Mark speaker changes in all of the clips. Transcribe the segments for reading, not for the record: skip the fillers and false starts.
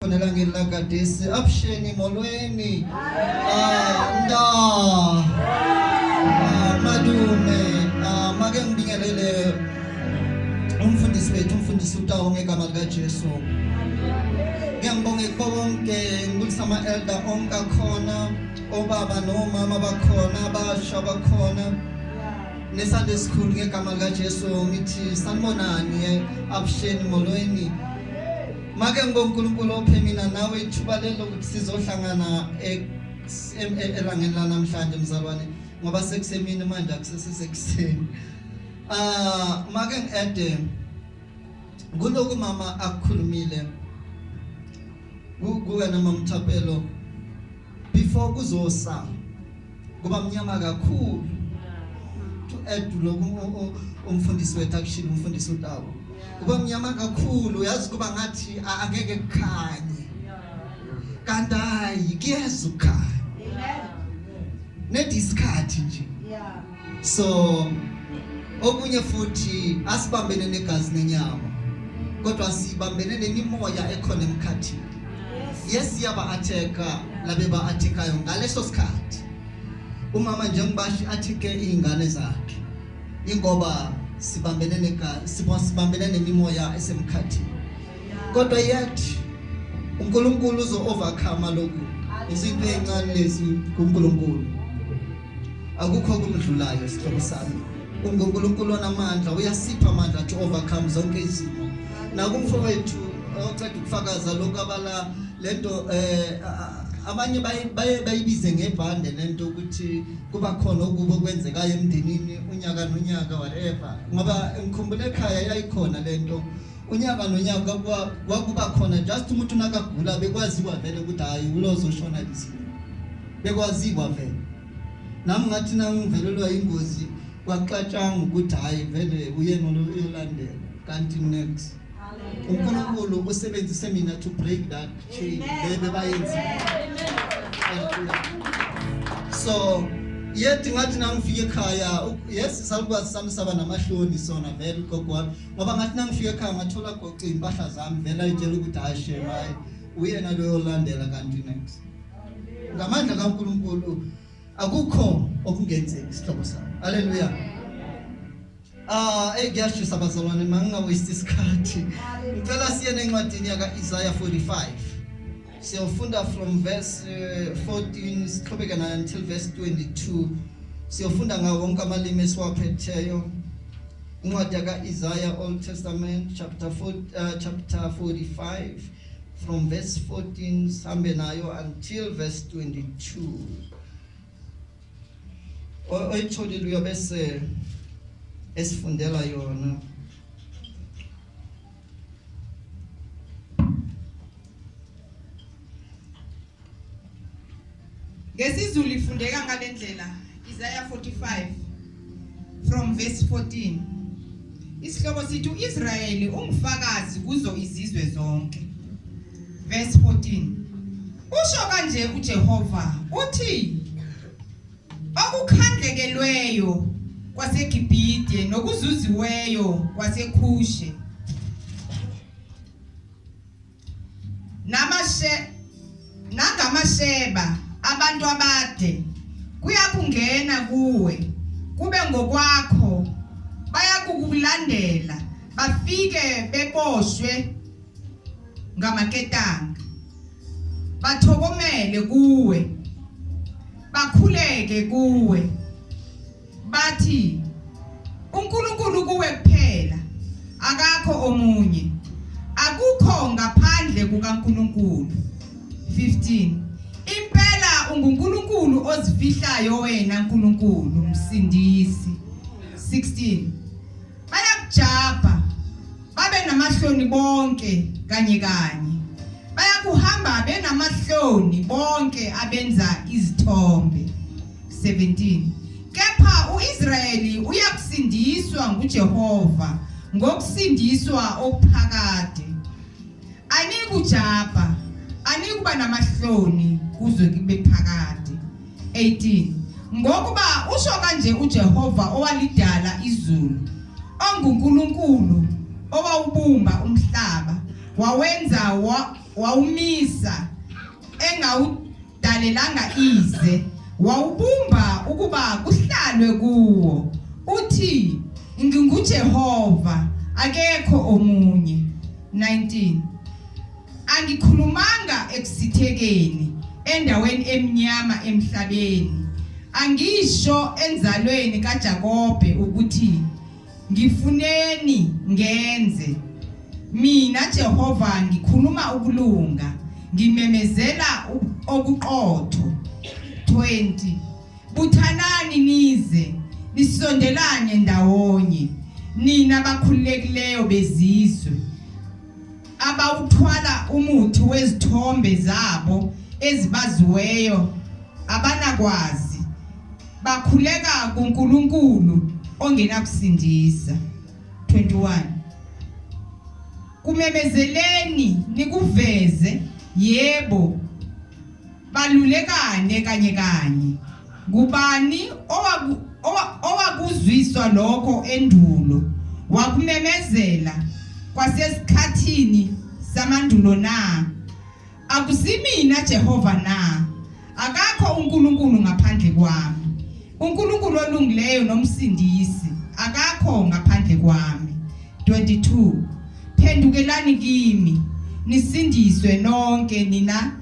Speaker 1: Nelangeni lagadesi option molweni madume make ngibingelele umfundisi wethu umfundisi utawo ngegama lika Jesu. Ngiyabonga bonke ngibusama elder onke khona obaba nomama bakhona abasha bakhona neSunday school ngegama lika Jesu ngithi sanibonani option molweni. Make ngoNkulunkulu ophe mina nawe ithuba lelo ukuthi sizohlangana elangeni lanamhlanje mzalwane ngoba sekusemini manje akusesekuseni. Make ngiade kuloko mama akukhulumile kuwena Mthapelo before kuzosa kuba mnyama kakhulu to add lokho umfundisi wethu akushilo umfundisi utawo kuba mnyama kakhulu yazi kuba ngathi angeke kukhanye kanti hayi kuyezukhanya nediskhathi nje so okunye futhi asibambene negazi nenyama kodwa sibambene nemimoya ekhona emkhathini yes yaba atheka labe ba athekayo ngaleso sikhathi umama njengobashi atheke izingane zakhe ingoba sibambene negazi sibambene nemimoya esemkhathini kodwa yathi uNkulunkulu uzo overcome lokhu izinto ezincane lezi kuNkulunkulu akukho kumdlulayo sihlobo sami uNkulunkulu onamandla uyasipha amandla to overcome zonke izimo nakumfowethu ocela ukufakaza lokho abala lento abanye bayibize ngebhande lento ukuthi kuba khona ukuba kwenzekayo emndenini unyaka nonyaka whatever ngoba ngikhumbule ekhaya yayikhona lento unyaka nonyaka kwakuba khona just umuntu nakagula bekwaziwa vele ukuthi hayi ulozoshona lizini bekwaziwa vele nami ngathi nangivelelwa ingozi kwaxatshanga ukuthi hayi vele uyena uyolandela kanti next uNkulunkulu usebenzise mina to break that chain bebe bayenzi so yet ngathi nangifike ekhaya yes salukwazi sami saba namahloni sona vele gogo ngoba ngathi nangifike ekhaya ngathola gogo impahla zami vele ayitshela ukuthi hashe hayi uyena lo yolandela kanti next ngamandla kaNkulunkulu akukho okungenzeki sihlobo sami haleluya. Ngiyashisa bazalwane manga waste isikhathi ngicela siyene encwadini yaka Isaiah 45 siyofunda from verse 14 siqhubeka nayo until verse 22 siyofunda ngawo wonke amalimi esiwaphetheyo incwadi yaka Isaiah Old Testament chapter 45 from verse 14 sambe nayo until verse 22 oyitholi uyobese esifundela yona
Speaker 2: ngesizulu ifundeka ngalendlela Isaiah 45 from verse 14 isihloko sithi uIsrayeli umfakazi kuzo izizwe zonke verse 14 usho kanje uJehova uthi okukhandlekelweyo kwaseGibhite nokuzuziweyo kwaseKhushe nangamasheba abantu abade kuyakungena kuwe kube ngokwakho bayakukulandela bafike beboshwe ngamaketanga bathokomele kuwe bakhuleke kuwe bathi uNkulunkulu kuwe kuphela akakho omunye akukho ngaphandle kukaNkulunkulu 15 impela unguNkulunkulu ozifihlayo wena Nkulunkulu msindisi 16 bayakujapha babe namahloni bonke kanye bayakuhamba benamahloni bonke abenza izithombe 17 kepha uIsrayeli uyakusindiswa nguJehova ngokusindiswa okuphakade anikujapha anikuba namahloni kuze kube phakade 18 ngokuba usho kanje uJehova owalidala izulu onguNkulunkulu owawubumba umhlaba wawenza wawumisa engawudalelanga ize, wawubumba ukuba kuhlalwe kuwo. Uthi nginguJehova, akekho omunye. 19 Angikhulumanga ekusithekeni endaweni emnyama emhlabeni, angisho enzalweni kaJakobe ukuthi ngifuneni ngenze. Mina Jehova ngikhuluma ukulunga, ngimemezela okuqotho. 20 Buthanani nize, nisondelane ndawonye, nina bakhululekileyo bezizwe, abawuthwala umuthi wezithombe zabo ezibaziweyo, abanakwazi, bakhuleka kuNkulunkulu ongenakusindisa. 21 Kumemezeleni nikuveze, yebo, balulekane kanye kanye. Ngubani owakuzwiswa lokho endulo, wakumemezela kwasesikhathini samandulo na? Akusimina Jehova na? Akakho uNkulunkulu ngaphandle kwami, uNkulunkulu olungileyo nomsindisi, akakho ngaphandle kwami. 22 Phendukelani kimi, nisindiswe nonke nina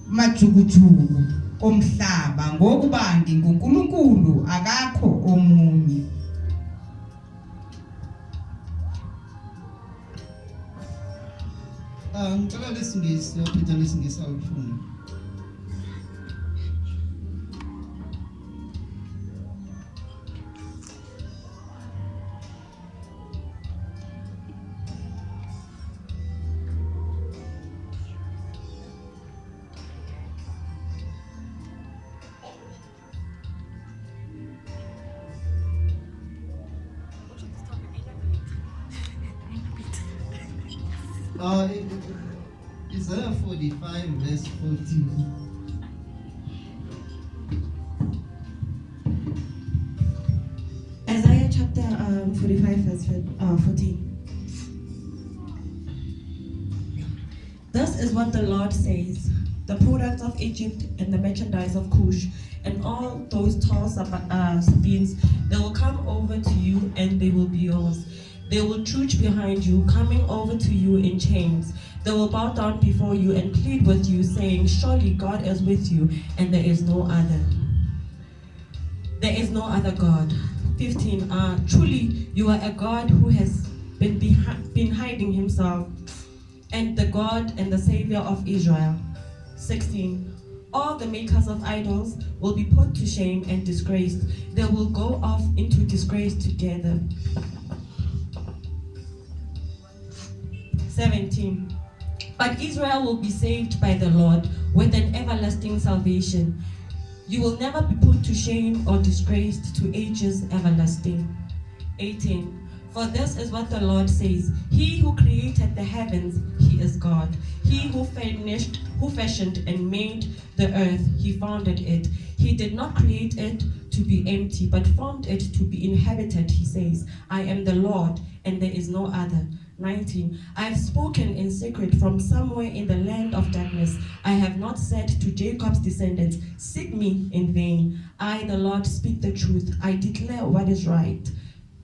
Speaker 2: majukujuku omhlaba, ngokuba nginguNkulunkulu, akakho omunye.
Speaker 1: Ngicela lesingisi, ophethe lesingisi awufuni. Isaiah 45 verse 14.
Speaker 3: Isaiah chapter 45 verse 14. Thus is what the Lord says: the products of Egypt and the merchandise of Cush and all those tall Sabaeans, they will come over to you and they will be yours. They will trudge behind you, coming over to you in chains. They will bow down before you and plead with you, saying, surely God is with you, and there is no other. There is no other God. 15. Truly, you are a God who has been hiding himself, and the God and the Savior of Israel. 16. All the makers of idols will be put to shame and disgraced. They will go off into disgrace together. 17. But Israel will be saved by the Lord with an everlasting salvation. You will never be put to shame or disgraced to ages everlasting. 18. For this is what the Lord says: He who created the heavens, He is God. He who fashioned and made the earth, He founded it. He did not create it to be empty, but formed it to be inhabited. He says, I am the Lord, and there is no other. 19. I have spoken in secret from somewhere in the land of darkness. I have not said to Jacob's descendants, seek me in vain. I, the Lord, speak the truth. I declare what is right.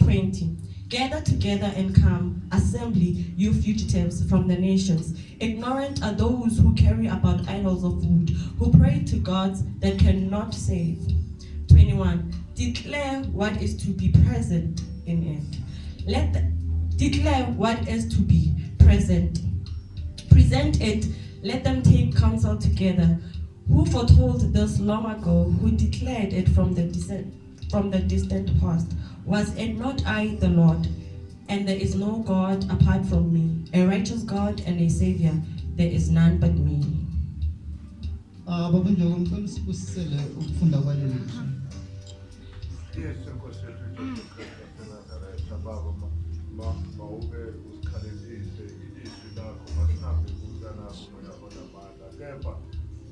Speaker 3: 20. Gather together and come, assembly, you fugitives from the nations. Ignorant are those who carry about idols of wood, who pray to gods that cannot save. 21. Declare what is to be present in it. Declare what is to be present. Present it, let them take counsel together. Who foretold this long ago, who declared it from the distant past? Was it not I, the Lord? And there is no God apart from me, a righteous God and a Savior. There is none but me.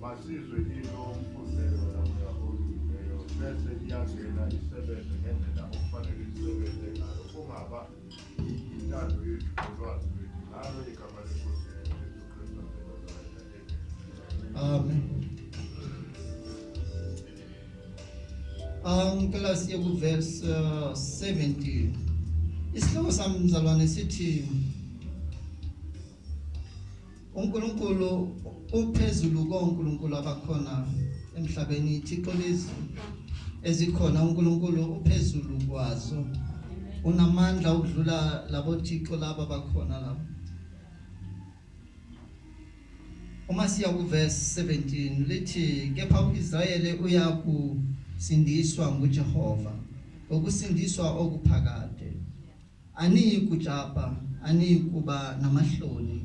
Speaker 4: Masizwe ilo mfundelo yamuyahulileyo bese iyangena isebenze ngendlela okufanele isebenze ngayo, kungaba intando yethu nolwazi lwethu ngalo igama leNkosi Yesu Kristu.
Speaker 1: Amen. Class ye ku verse 17. Isihloko sami mzalwane sithi uNkulunkulu uphezulu koNkulunkulu abakhona emhlabeni. Ithixo lezi ezikhona uNkulunkulu uphezulu kwazo. Unamandla ukudlula labo thixo laba bakhona lapha. Uma siya ku verse 17 lithi kepha uIsrayeli uyakusindiswa nguJehova, ukusindiswa okuphakade. Ani kujapa, ani kuba namahloni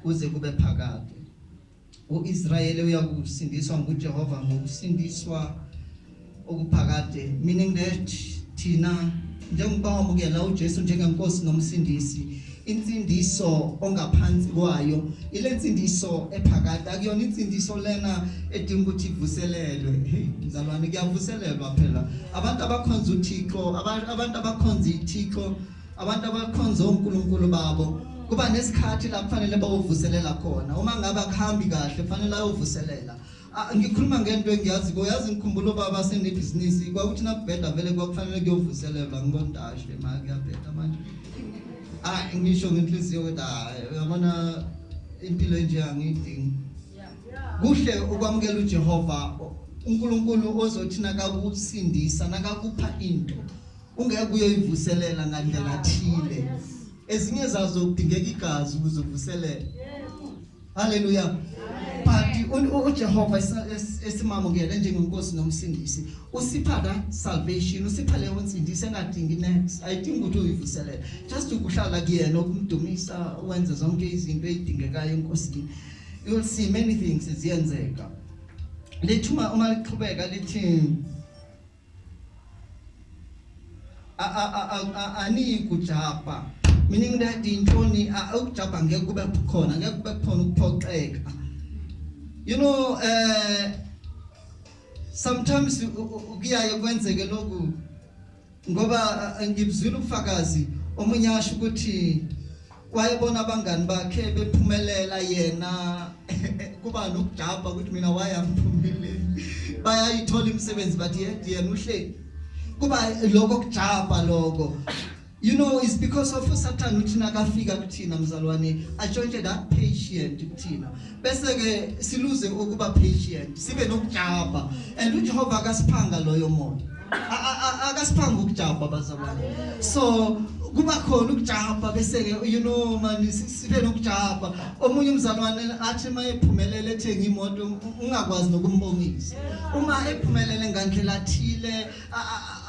Speaker 1: kuze kube phakade. uIsrayeli uyakusindiswa nguJehova, ngokusindiswa okuphakade, meaning that thina njengoba wamukela uJesu njengenkosi nomsindisi, insindiso ongaphansi kwayo ile nsindiso ephakade. Akuyona insindiso lena edinga ukuthi ivuselelwe. Hey mzalwane, kuyavuselelwa phela. Abantu abakhonza uThixo, abantu abakhonza iThixo, abantu abakhonza uNkulunkulu babo, kuba nesikhathi la kufanele bawovuselela khona. Uma ngabe akuhambi kahle kufanele ayovuselela. Ngikhuluma ngento engiyazi, uyazi ngikhumbula baba senebhizinisi kwakuthi nakubheda vele kwakufanele kuyovuselelwa. Ngibona ashe manje kuyabheda manje. Ngisho ngenhliziyo ukuthi uyabona impilo enje angiyidingi. Kuhle ukwamukela uJehova uNkulunkulu ozothi nakakusindisa nakakupha into ungeke uyoyivuselela ngandlela thile. Ezinye zazo kudingeka igazi ukuze uvuselele. Hallelujah. But uJehova esimamukele njengenkosi nomsindisi usipha that salvation, usipha leyo nsindisi engadingi next. Ayidingi ukuthi uyivuselele, just ukuhlala kuyena ukumdumisa, wenze zonke izinto ezidingekayo enkosini. You will see many things ziyenzeka. Lithi uma liqhubeka lithi ani kujapa, meaning that intoni ukujapa ngeke kube khona, ngeke kube khona ukuphoxeka. You know, sometimes kuyaye kwenzeke lokhu ngoba ngibuzula ubufakazi omunye asho ukuthi wayebona abangani bakhe bephumelela yena kuba nokujaba ukuthi mina wayangiphumeleli, bayayithola imisebenzi but yena uhleli kuba lokho kujaba lokho. You know, it's because of Satan uthi nakafika kuthina mzalwane atshontshe that patient kuthina, bese ke siluze ukuba patient, sibe nokujaba. And uJehova akasiphanga loyo moya, akasiphanga ukujaba bazalwane. So kuba khona ukujaba bese ke you know man sibe nokujaba. Omunye umzalwane athi mayephumelele ethenga imoto ungakwazi nokumbongisa. Uma ephumelele ngandlela thile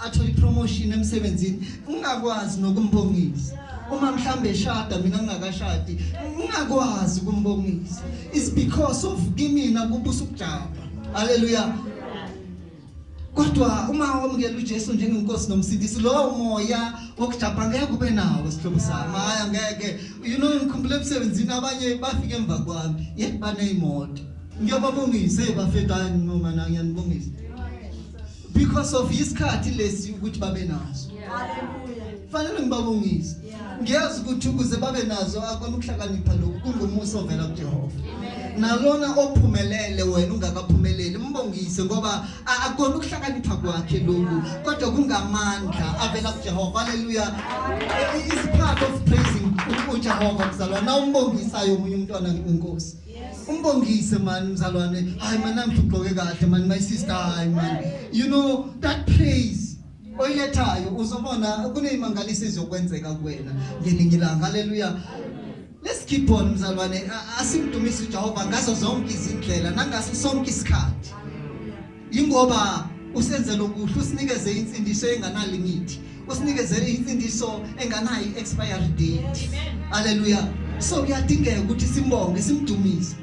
Speaker 1: athola ipromotion emsebenzini ungakwazi nokumbongisa. Uma mhlambe eshada mina ngingakashadi ungakwazi ukumbongisa. It's because of kimina kubusa ukujaba. Hallelujah. Kodwa uma wamukela uJesu njengenkosi nomsindisi, lo moya wokujaba ngeke kube nawo sihlobo sami. Hayi ngeke. You know ngikhumbula emsebenzini abanye bafika emva kwami yet baneyimoto. Ngiyababongisa bafetani noma ngiyanibongisa. Because of isikhathi lesi ukuthi babe nazo. Hallelujah. Fanele ngibabongise. Ngiyazi ukuthi ukuze babe nazo akona ukuhlakanipha lokhu kungumuso ovela kuJehova. Nalona ophumelele wena ungakaphumeleli mbongise ngoba akona ukuhlakanipha kwakhe lokhu, kodwa kungamandla avela kuJehova. Hallelujah. It's part of praising uJehova mzalwane. Na umbongisayo umunye umntwana inkosi. Umbongise man mzalwane. Hayi mana ngigqoke kahle man, my sister, hayi man. You know that praise oyilethayo uzobona kuneyimangalisi ezokwenzeka kuwena ngelinye ilanga. Hallelujah. Let's keep on mzalwane, asimdumisa uJehova ngazo zonke izindlela nangaso sonke isikhathi. Ingoba usenzela ukuhle, usinikeze insindiso enganalimithi, usinikeze insindiso enganayi expiry date. Hallelujah. So kuyadingeka ukuthi simbonge, simdumise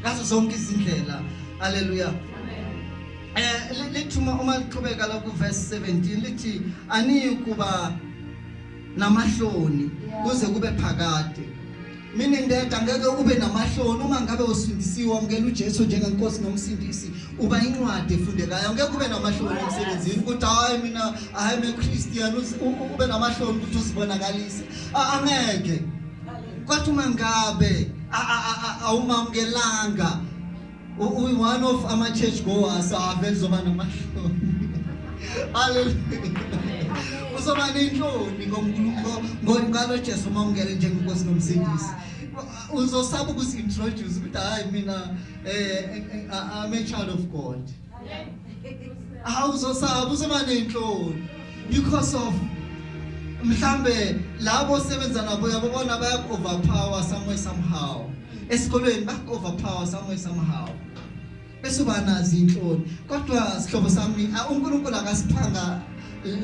Speaker 1: ngazo zonke izindlela. Hallelujah. Lithi uma liqhubeka la ku verse 17 lithi ani kuba namahloni kuze kube phakade, meaning that angeke ube namahloni uma ngabe usindisiwe wamukela uJesu njengenkosi nomsindisi, uba incwadi efundekayo. Angeke ube namahloni emsebenzini ukuthi hayi mina I am a Christian, ube namahloni ukuthi uzibonakalise. Angeke. Kodwa uma ngabe awumamukelanga One of our church goers avela namahloni. Hallelujah. Uzoba nenhloni ngalo Jesu mamukele njengenkosi nomsindisi. Uzosaba ukusintroduce ukuthi hayi mina I'm a child of God. Uzosaba uzoba nenhloni because of mhlambe labo sebenza nabo yabona baya overpower somewhere somehow. Esikolweni back overpower somewhere somehow. Bese banazi inhloni. Kodwa sihlobo sami uNkulunkulu akasiphanga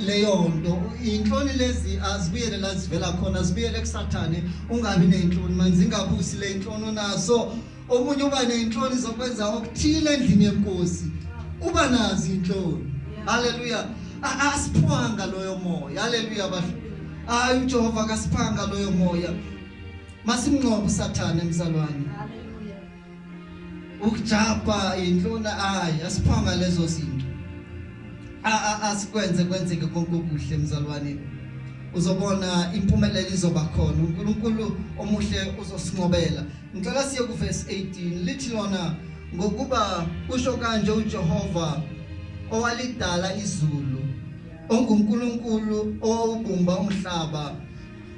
Speaker 1: leyo nto. Inhloni lezi azibuyele la zivela khona, zibuyele kuSathane. Ungabi nenhloni manje ingabusi le inhloni onaso. Omunye uba nenhloni zokwenza okuthile endlini yenkosi. Uba nazi inhloni. Hallelujah. Asiphanga loyo moya. Hallelujah basho. uJehova akasiphanga loyo moya. Masimnqobe uSathane mzalwane. Hallelujah. Ukujapa inhlona asiphanga lezo zinto. Asikwenze kwenzeke konke okuhle mzalwane. Uzobona impumelelo izoba khona. uNkulunkulu omuhle uzosinqobela. Ngicela siye ku verse 18 lithi lona ngokuba usho kanje uJehova owalidala izulu onguNkulunkulu owubumba umhlaba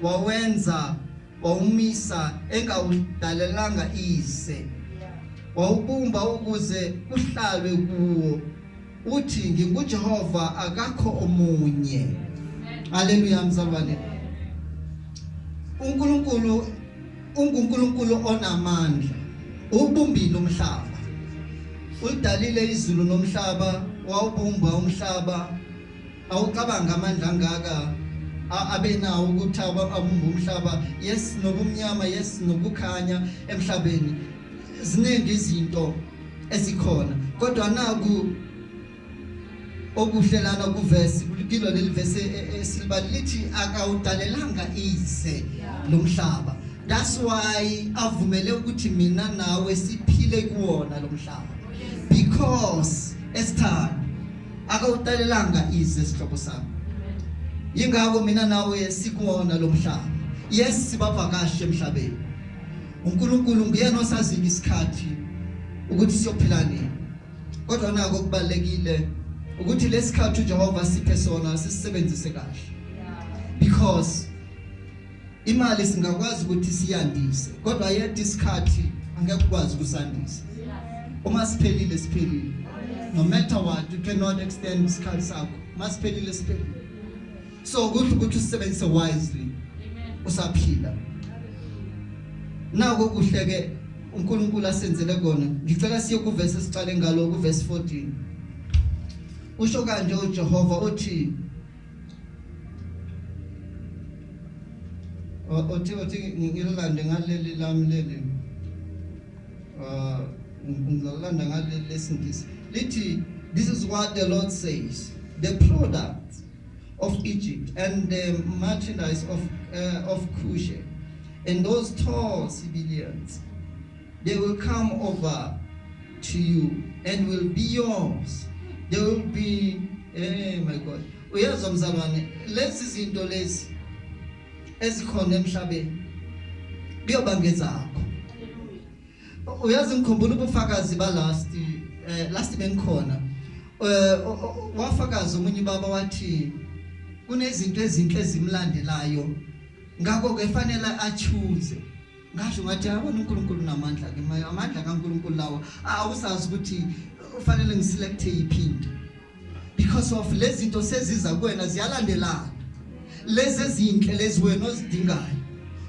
Speaker 1: wawenza wawumisa engawudalelanga ise wawubumba ukuze kuhlalwe kuwo uthi nginguJehova akakho omunye. Haleluya mzalwane. uNkulunkulu unguNkulunkulu onamandla ubumbile umhlaba udalile izulu nomhlaba wawubumba umhlaba awucabanga amandla angaka abenawo ukuthi abumba umhlaba. Yes nobumnyama, yes nokukhanya emhlabeni, ziningi izinto ezikhona kodwa naku okuhlelana kuvesi kilo leli verse esibalithi akawudalelanga ise lomhlaba. That's why avumele ukuthi mina nawe siphile kuwona lomhlaba because esithanda akawudalelanga ise sihlobo sami. Yingakho mina nawe sikuwona lomhlaba. Yes sibavakashe emhlabeni. uNkulunkulu nguyena osazile isikhathi ukuthi siyophila nini. Kodwa nako kubalekile ukuthi lesikhathi uJehova siphe sona sisebenzise kahle. Because imali singakwazi ukuthi siyandise kodwa yet isikhathi angeke ukwazi ukusandisa. Uma siphelile siphelile. No matter what you cannot extend isikhathi sakho. Masiphelile siphelile. So ukuthi usebenzise wisely. Usaphila. Nako kuhleke uNkulunkulu asenzele kona. Ngicela siye ku verse esiqale ngalo ku verse 14. Usho kanje uJehova uthi othi ngilande ngaleli lami leli. Ngilanda ngaleli lesingisi. Lithi this is what the Lord says. The products of Egypt and the merchandise of Cush and those tall civilians, they will come over to you and will be yours. They will be, my God. Uyazwa mzalwane, lezi zinto lezi ezikhona emhlabeni kuyoba ngezakho. Uyazi ngikhumbula ubufakazi ba last bengikhona. Wafakaza umunye baba wathi kunezinto ezinhle ezimlandelayo ngakho ke fanele achoose. Ngasho ngathi yabona uNkulunkulu namandla ke amandla kaNkulunkulu lawo awusazi ukuthi ufanele ngiselect iphinde because of lezi zinto seziza kuwena ziyalandelana. Lezi ezinhle lezi wena ozidingayo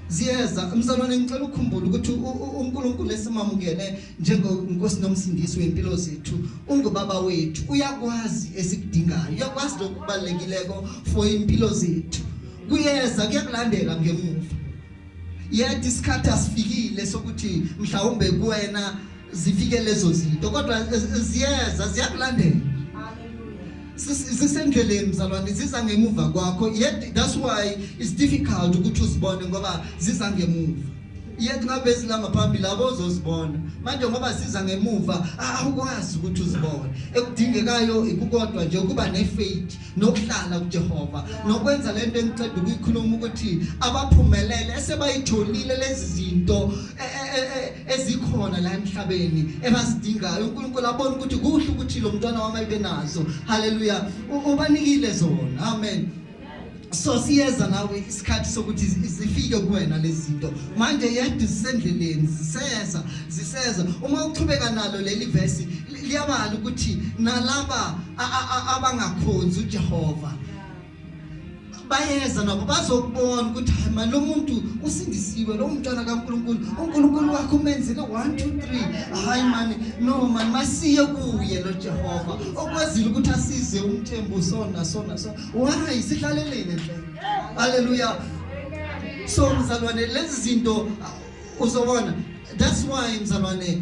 Speaker 1: ziyeza. Mzalwane ngicela ukukhumbula ukuthi uNkulunkulu esimamukele njengenkosi nomsindisi wempilo zethu ungubaba wethu, uyakwazi esikudingayo, uyakwazi lokubalekileko for impilo zethu. Kuyeza kuyakulandela ngemuva. Yet isikhathi asifikile sokuthi mhlawumbe kuwena zifike lezo zinto kodwa ziyeza ziyakulandela. Sisendleleni mzalwane ziza ngemuva kwakho. Yet that's why it's difficult ukuthi uzibone ngoba ziza ngemuva. Yet ngabe silanga phambili abozozibona manje ngoba siza ngemuva awukwazi ukuthi uzibone. Ekudingekayo ikukodwa nje ukuba nefaith nokuhlala kuJehova nokwenza lento engicela ukuyikhuluma ukuthi abaphumelele esebayitholile lezi zinto ezikhona la emhlabeni ebasidingayo. uNkulunkulu abona ukuthi kuhle ukuthi lo mntwana wami ayibe nazo. Hallelujah. Ubanikile zona. Amen. So siyeza nawe isikhathi sokuthi zifike kuwena lezi zinto manje yedwa sisendleleni ziseza uma uchubeka nalo leli verse liyabala ukuthi nalaba abangakhonzi uJehova bayeza nabo bazokubona ukuthi hayi manje lo muntu usindisiwe lo mntwana kaNkulunkulu uNkulunkulu wakhe umenzile 1 2 3 hayi manje no man masiye kuye lo Jehova okwazile ukuthi asize uMthembu sona why sihlalelene nhle. Hallelujah. So mzalwane lezi zinto uzobona, that's why mzalwane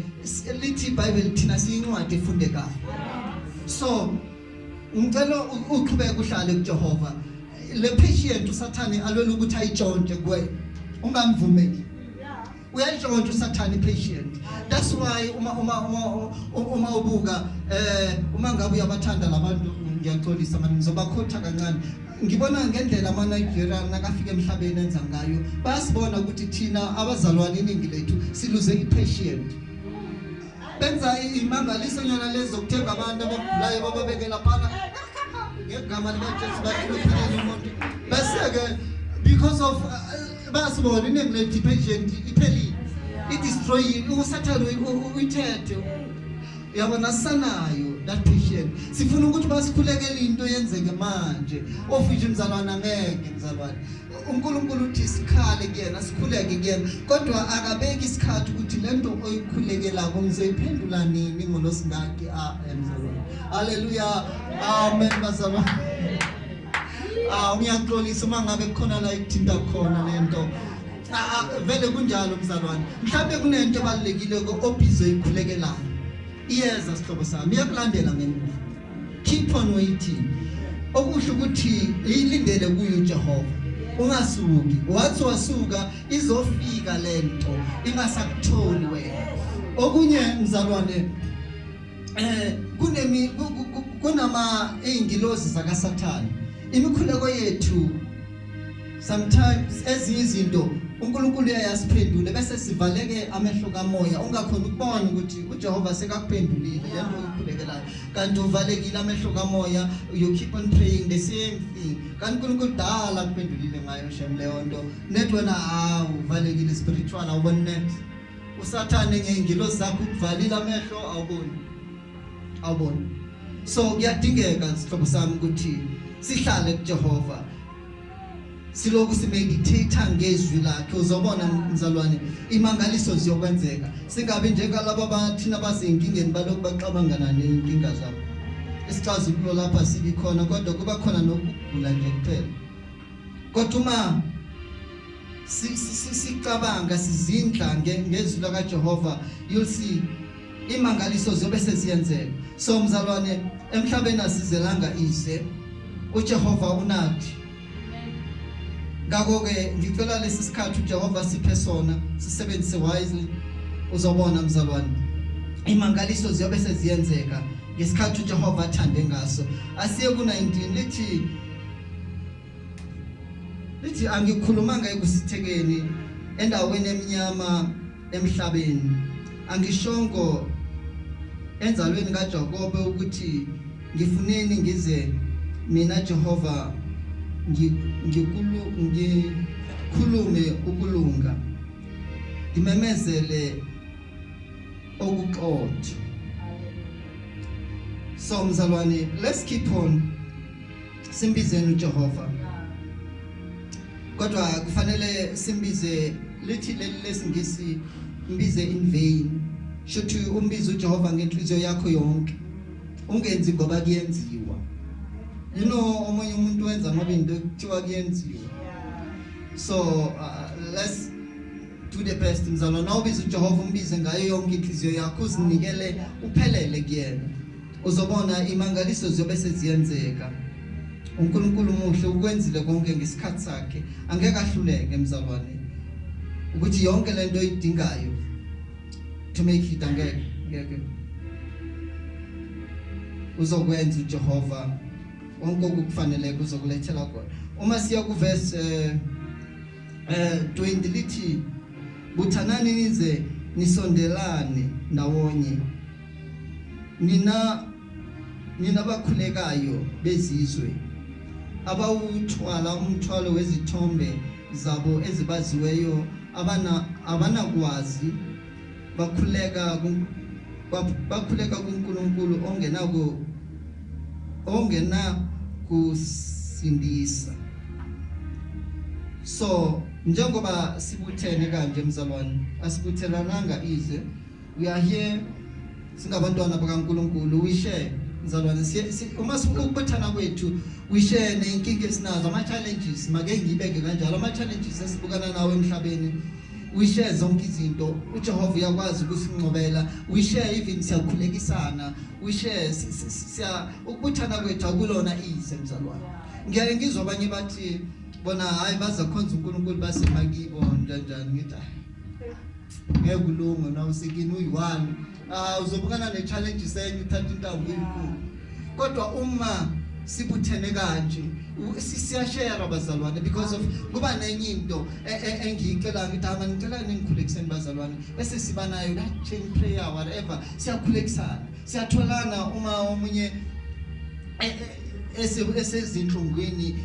Speaker 1: lithi iBhayibheli thina siyincwadi efundekayo. So ngicela uqhubeke uhlale kuJehova. Le patient uSathane alwela ukuthi ayitshontshe kuwe ungamvumeli. Uyayitshontsha uSathane patient. That's why uma ubuka uma ngabe uyabathanda labantu ngiyaxolisa manje ngizobakhotha kancane. Ngibona ngendlela amaNigeria nakafika emhlabeni enza ngayo bayasibona ukuthi thina abazalwane iningi lethu siluze ipatient. Benza imangaliso nyana lezo kuthenga abantu abagulayo bababekela phana ngegama likaJesu bakhuluphelele umuntu bese-ke because of basibona iningi lethu ipatient iphelile idestroy uSathane uyithethe yabona sanayo that patient. Sifuna ukuthi basikhulekele into yenzeke manje ofishe mzalwana ngeke mzalwane uNkulunkulu uthi sikhale kuyena sikhuleke kuyena kodwa akabeki isikhathi ukuthi lento oyikhulekela ngizeyiphendula nini ngolosingaki mzalwane. Hallelujah. Amen bazalwane. Ngiyaxolisa uma ngabe kukhona la ikuthinta khona lento vele kunjalo mzalwane mhlawumbe kunento ebalekile obhizo ikhulekelayo. Iyeza sihlobo sami iyakulandela ngemuva. Keep on waiting. Okusho ukuthi ilindele kuyo uJehova. Ungasuki. Wathi wasuka izofika lento ingasakutholi wena. Okunye mzalwane kunama eingilozi zakaSathane. Imikhuleko yethu sometimes ezinye izinto uNkulunkulu uyasiphendula bese sivaleke amehlo kamoya ungakhona ukubona ukuthi uJehova sekakuphendulile lento oyikhulekelayo kanti uvalekile amehlo kamoya you keep on praying the same thing kanti uNkulunkulu dala kuphendulile ngayo shem leyo nto net wena uvalekile spiritual awuboni net uSathane ngeingilozi zakho ukuvalile amehlo awuboni. So kuyadingeka sihlobo sami ukuthi sihlale kuJehova siloku simeditate ngezwi lakhe uzobona mzalwane imangaliso ziyokwenzeka singabe njengalabo abathina basenkingeni baloko baxabangana neinkinga zabo isichaza ukulo lapha sibikhona kodwa kuba khona nokugula nje kuphela kodwa uma sicabanga sizindla ngezwi lakaJehova you'll see imangaliso ziyobe seziyenzeka. So mzalwane emhlabeni asizelanga ize uJehova unathi ngakho-ke ngicela lesi sikhathi uJehova siphe sona sisebenzise wisely uzobona mzalwane imangaliso ziyobe seziyenzeka ngesikhathi uJehova athande ngaso. Asiye ku-19 lithi angikhulumanga ekusithekeni endaweni eminyama emhlabeni angishongo enzalweni kaJakobe ukuthi ngifuneni ngize mina Jehova ngikhulume ukulunga ngimemezele okuqotho. So mzalwane let's keep on simbizeni uJehova kodwa kufanele simbize lithi lesingisi imbize in vain shothi umbize uJehova ngenhliziyo yakho yonke ungenzi ngoba kuyenziwa. You know omunye umuntu wenza ngoba into kuthiwa kuyenziwa. So let's do the best mzalwane nawubiza uJehova umbize ngayo yonke inhliziyo yakho uzinikele uphelele kuyena uzobona imangaliso ziyobe seziyenzeka. uNkulunkulu muhle ukwenzile konke ngesikhathi sakhe angeke ahluleke mzalwane ukuthi yonke lento oyidingayo to make it angeke uzokwenza uJehova wonke okufanele kuzokulethela kona. Uma siya ku verse 20 lithi buthanani nize nisondelane ndawonye nina bakhulekayo bezizwe abawuthwala umthwalo wezithombe zabo ezibaziweyo abanakwazi bakhuleka kuNkulunkulu ongena kusindisa. So njengoba sibuthene kanje mzalwane, asibuthenananga ize, we are here singabantwana bakaNkulunkulu, we share mzalwane, uma sibuthana kwethu we share nenkinga esinazo, ama challenges make ngibeke kanjalo, ama challenges esibukana nawo emhlabeni, we share zonke izinto. uJehova uyakwazi ukusinqobela, we share, even siyakhulekisana, we share ukubuthana kwethu akulona ize mzalwane. Ngiyake ngizwa abanye bathi bona hayi bazakhonza uNkulunkulu basemakibo njani, ngithi ngekulungu na usikini uyi1 uzobukana ne challenges enye uthatha intambo enkulu. Kodwa uma sibuthene kanje siyashare bazalwane, because of kuba nenye into engiyicela ngithi ngicela ningikhulekiseni bazalwane, bese siba nayo that chain prayer whatever, siyakhulekisana, siyatholana uma omunye esezinhlungwini,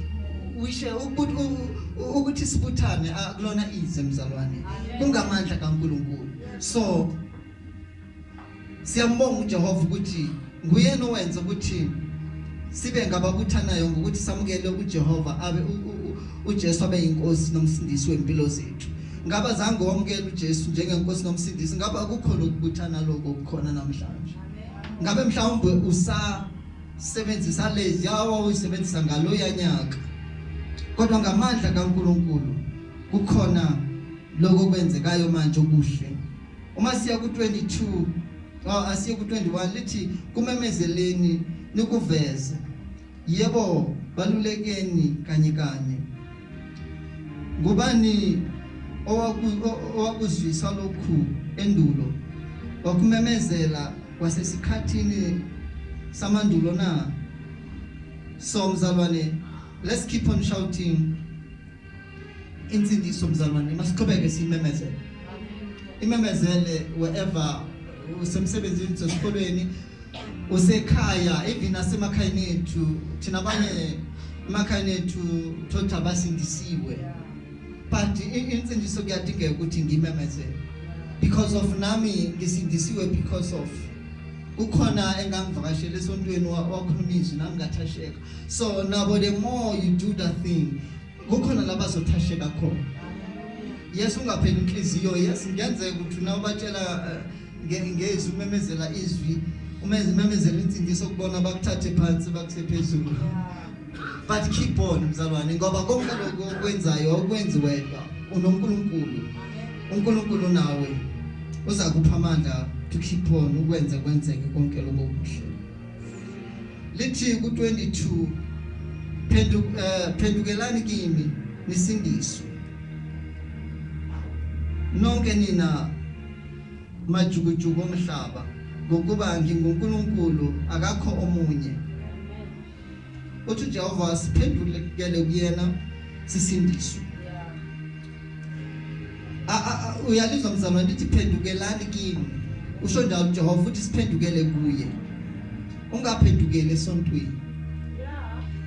Speaker 1: wishe ukuthi sibuthane akulona ize mzalwane, kungamandla kaNkulunkulu. So siyambonga uJehova ukuthi nguyena owenza ukuthi sibe ngababuthanayo ngokuthi samukele uJehova abe uJesu abe inkosi nomsindisi wempilo zethu. Ngaba zange wamukela uJesu njengenkosi nomsindisi, ngaba akukho lokubuthana lokho kukhona namhlanje. Ngabe mhlawumbe usasebenzisa lezi yawo uyisebenzisa ngalo yanyaka, kodwa ngamandla kaNkulunkulu kukhona lokho kwenzekayo manje okuhle. Uma siya ku22 asiye ku21 lithi kumemezeleni nikuveze, yebo balulekeni kanye kanye. Ngubani owakuzwisa lokhu endulo, wakumemezela kwasesikhathini samandulo na? So mzalwane, let's keep on shouting insindiso mzalwane, masiqhubeke simemezele. Imemezele wherever usemsebenzini, usesikolweni, usekhaya, even nasemakhayeni ethu, thina abanye emakhayeni ethu thothi abasindisiwe, but insindiso kuyadingeka ukuthi ngimemezele, because of nami ngisindisiwe, because of ukhona engangivakashela esontweni wakhuluma izwi nami ngathasheka. So nabo the more you do that thing, kukhona labazothasheka khona. Yes, ungapheli inhliziyo, yes ngiyenzeka ukuthi nawe batshela ngezwi umemezela izwi, umemezela insindiso kubona bakuthathe phansi bakusephezulu. But keep on mzalwane, ngoba konke lokho okwenzayo okwenzi wedwa, unoNkulunkulu. uNkulunkulu nawe uza kupha amandla to keep on ukwenza kwenzeke konke lokho okuhle. Lithi ku22 phendukelani kimi nisindiswe nonke nina majukujuku omhlaba, ngokuba nginguNkulunkulu akakho omunye. Uthi uJehova siphendukele kuyena sisindiswe. Uyalizwa mzalwane lithi phendukelani kimi, usho njalo uJehova uthi siphendukele kuye, ungaphendukele esontweni.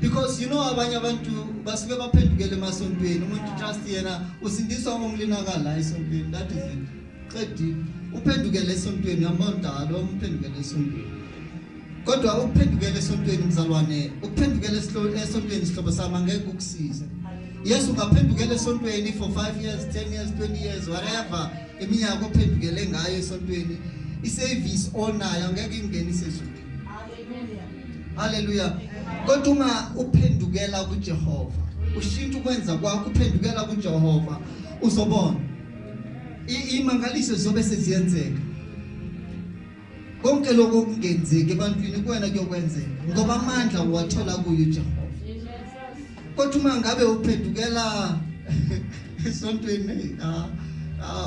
Speaker 1: Because you know abanye abantu basuke baphendukele emasontweni, umuntu just yena usindiswa ngomlinakala esontweni, that is it. Qedi uphendukele esontweni amandalo umphendukele esontweni. Kodwa uphendukele esontweni mzalwane, uphendukele esontweni sihlobo sami angeke ukusize. Yes, ungaphendukele esontweni for 5 years, 10 years, 20 years, whatever iminyaka ophendukele ngayo esontweni, iservice onayo angeke ingenise ezweni. Hallelujah. Kodwa uma uphendukela kuJehova, ushintsha ukwenza kwakho, uphendukela kuJehova, uzobona imangaliso zobe seziyenzeka. Konke lokho kungenzeki ebantwini kuwena kuyokwenzeka ngoba amandla uwathola kuye uJehova. Kodwa uma ngabe uphendukela esontweni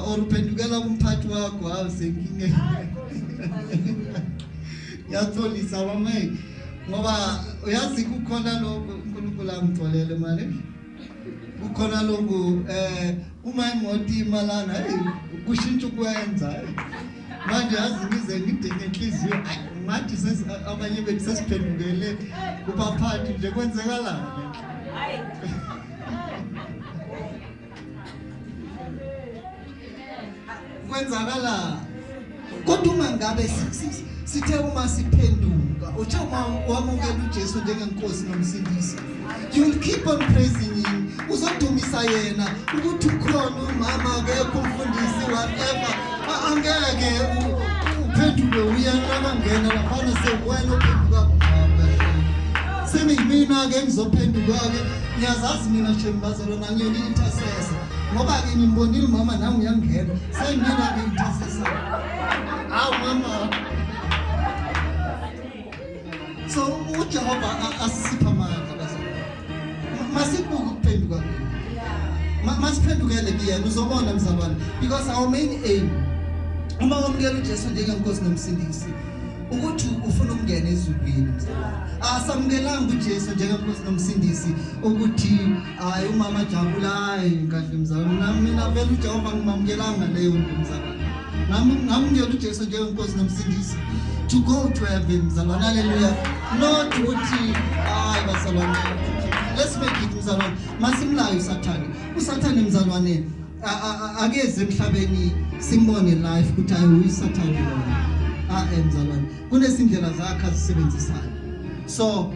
Speaker 1: or uphendukela kumphathi wakho, awusenkinge. Yatholisa mame, ngoba uyazi kukhona lokho uNkulunkulu amtholele manje. Kukhona lokho uma imoto imalana, hey kushintsha ukwenza manje yazi ngize ngidinga inhliziyo ngathi abanye bethu sesiphendukele kubaphathi nje kwenzekalani kwenzakala kodwa uma ngabe sithe uma siphenduka uthe uma wamukela uJesu njengenkosi nomsindisi, you will keep on praising him, uzodumisa yena ukuthi ukhona umama akekho umfundisi whatever angeke uphenduke uyana ngena laphana sewena ophenduka semina ke ngizophenduka ke ngiyazazi mina Shembazelo nangiyona intercessor ngoba ke ngimbonile mama nangu uyangena sengina ke intercessor mama. So uJehova asipha amandla bazalwane masibuke ukuphenduka masiphendukele kuyena uzobona mzalwane, because our main aim uma wamukela uJesu njengenkosi nomsindisi ukuthi ufuna ukungena ezulwini mzalwane. Asamukelanga uJesu njengenkosi nomsindisi ukuthi hayi umama jabula hayi kahle mzalwane, mina vele uJehova ngimamukelanga leyo nto mzalwane. Ngamukela uJesu njengenkosi nomsindisi to go to heaven mzalwane, hallelujah, not ukuthi hayi bazalwane. Let's make it mzalwane masimlayo usathane mzalwane akeze emhlabeni simbone life ukuthi hayi uyisathane lona mzalwane, kunesindlela zakhe azisebenzisayo. So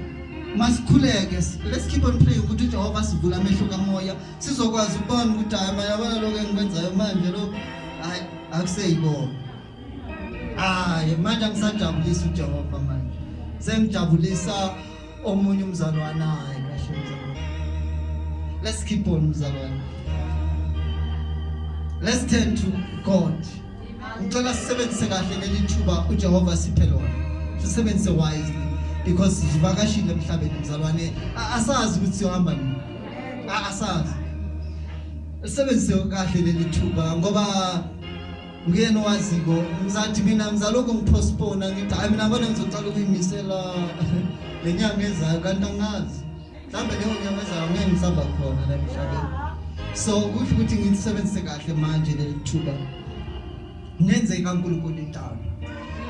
Speaker 1: masikhuleke, let's keep on praying ukuthi uJehova sivula amehlo kamoya sizokwazi ukubona ukuthi hayi mayabona lokho engikwenzayo manje lo hayi akuseyibona. Manje angisajabulisa uJehova, manje sengijabulisa omunye umzalwane hayi kahle mzalwane. Let's keep on mzalwane, let's turn to God. Ngicela sisebenzise kahle leli thuba uJehova siphe lona, sisebenzise wisely because sivakashile emhlabeni mzalwane, asazi ukuthi siyohamba nini, asazi. Sisebenzise kahle leli thuba ngoba ngiyena owaziko, ngizathi mina ngizaloko ngipostpone ngithi hayi mina ngibona ngizocala ukuyimisela lenyanga ezayo kanti angazi mhlawumbe leyo nyanga ezayo ngeke ngisaba khona la emhlabeni. So kusho ukuthi ngisebenzise kahle manje leli thuba ngenze kaNkulunkulu intando,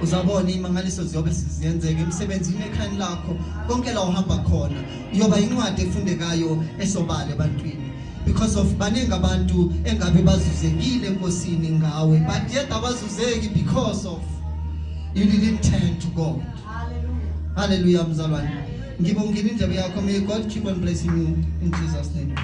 Speaker 1: uzabona imangaliso ziyobe siziyenzeka emsebenzini ekhaya lakho konke la uhamba khona yoba incwadi efundekayo esobala ebantwini, because of baningi abantu engabe bazuzekile enkosini ngawe, but yet abazuzeki because of you didn't turn to God. Hallelujah mzalwane, ngibongile indaba yakho. May God keep on blessing you in Jesus name.